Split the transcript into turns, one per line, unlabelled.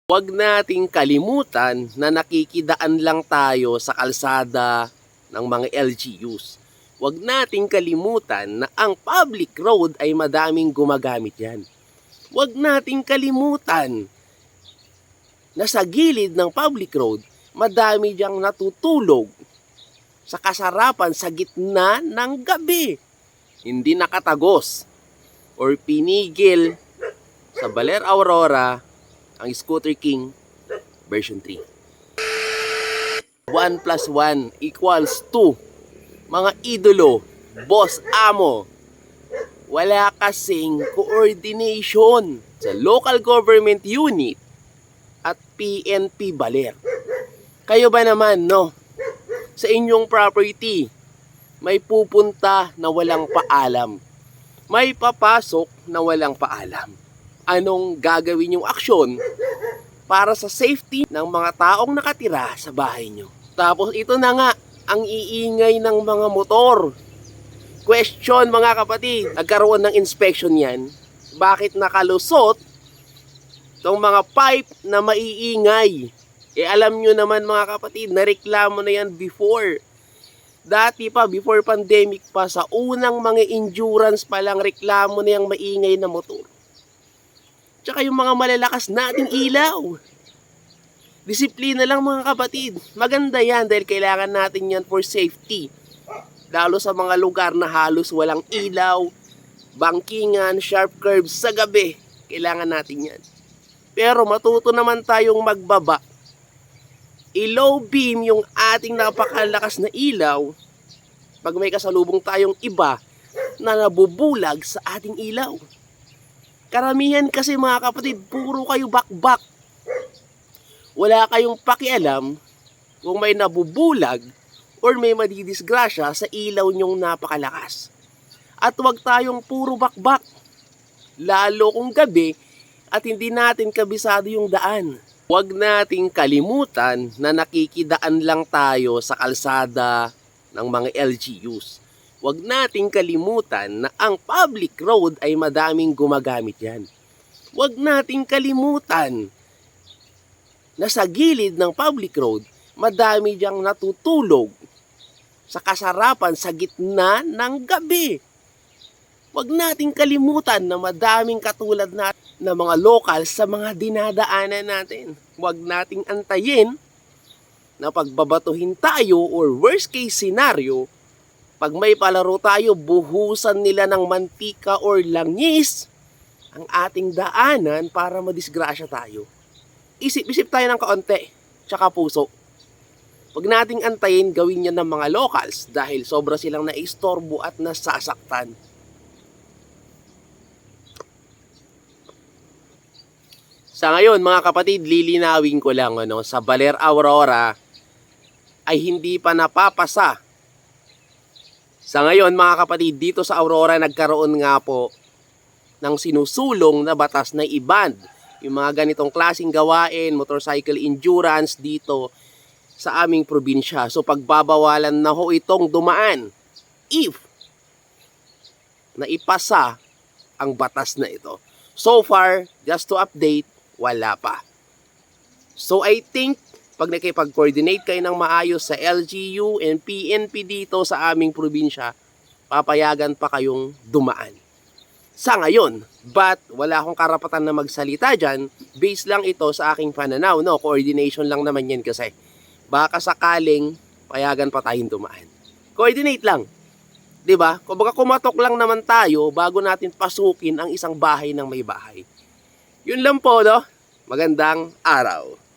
Huwag nating kalimutan na nakikidaan lang tayo sa kalsada ng mga LGUs. Huwag nating kalimutan na ang public road ay madaming gumagamit yan. Huwag nating kalimutan na sa gilid ng public road, madami diyang natutulog sa kasarapan sa gitna ng gabi. Hindi nakatagos or pinigil sa Baler Aurora ang Scooter King version 3. 1 plus 1 equals 2. Mga idolo, boss, amo, wala kasing coordination sa local government unit at PNP Baler. Kayo ba naman, no? Sa inyong property, may pupunta na walang paalam. May papasok na walang paalam. Anong gagawin yung aksyon para sa safety ng mga taong nakatira sa bahay nyo? Tapos ito na nga, ang iingay ng mga motor. Question mga kapatid, nagkaroon ng inspection yan. Bakit nakalusot itong mga pipe na maiingay? Alam nyo naman mga kapatid, nareklamo na yan before. Dati pa, before pandemic pa, sa unang mga endurance pa lang, reklamo na yung maingay na motor. Tsaka yung mga malalakas nating ilaw. Disiplina lang mga kapatid. Maganda yan dahil kailangan natin yan for safety. Lalo sa mga lugar na halos walang ilaw, bangkingan, sharp curves sa gabi. Kailangan natin yan. Pero matuto naman tayong magbaba. I-low beam yung ating napakalakas na ilaw pag may kasalubong tayong iba na nabubulag sa ating ilaw. Karamihan kasi mga kapatid, puro kayo bakbak. Wala kayong pakialam kung may nabubulag or may madidisgrasya sa ilaw nyong napakalakas. At huwag tayong puro bakbak, lalo kung gabi at hindi natin kabisado yung daan. Huwag nating kalimutan na nakikidaan lang tayo sa kalsada ng mga LGUs. Huwag nating kalimutan na ang public road ay madaming gumagamit yan. Huwag nating kalimutan na sa gilid ng public road, madami diyang natutulog sa kasarapan sa gitna ng gabi. Huwag nating kalimutan na madaming katulad na mga lokal sa mga dinadaanan natin. Huwag nating antayin na pagbabatuhin tayo or worst case scenario, pag may palaro tayo, buhusan nila ng mantika or langis ang ating daanan para madisgrasya tayo. Isip-isip tayo ng kaunti, tsaka puso. Pag nating antayin, gawin yan ng mga locals dahil sobra silang naistorbo at nasasaktan. Sa ngayon, mga kapatid, lilinawin ko lang, sa Baler Aurora ay hindi pa napapasa. Sa ngayon, mga kapatid, dito sa Aurora nagkaroon nga po ng sinusulong na batas na i-ban yung mga ganitong klaseng gawain, motorcycle endurance dito sa aming probinsya. So pagbabawalan na ho itong dumaan if naipasa ang batas na ito. So far, just to update, wala pa. So I think pag nakipag-coordinate kayo ng maayos sa LGU and PNP dito sa aming probinsya, papayagan pa kayong dumaan. Sa ngayon, but wala akong karapatan na magsalita dyan, based lang ito sa aking pananaw, no? Coordination lang naman yan kasi. Baka sakaling payagan pa tayong dumaan. Coordinate lang. 'Di ba? Kumbaga kumatok lang naman tayo bago natin pasukin ang isang bahay ng may bahay. Yun lang po, no? Magandang araw.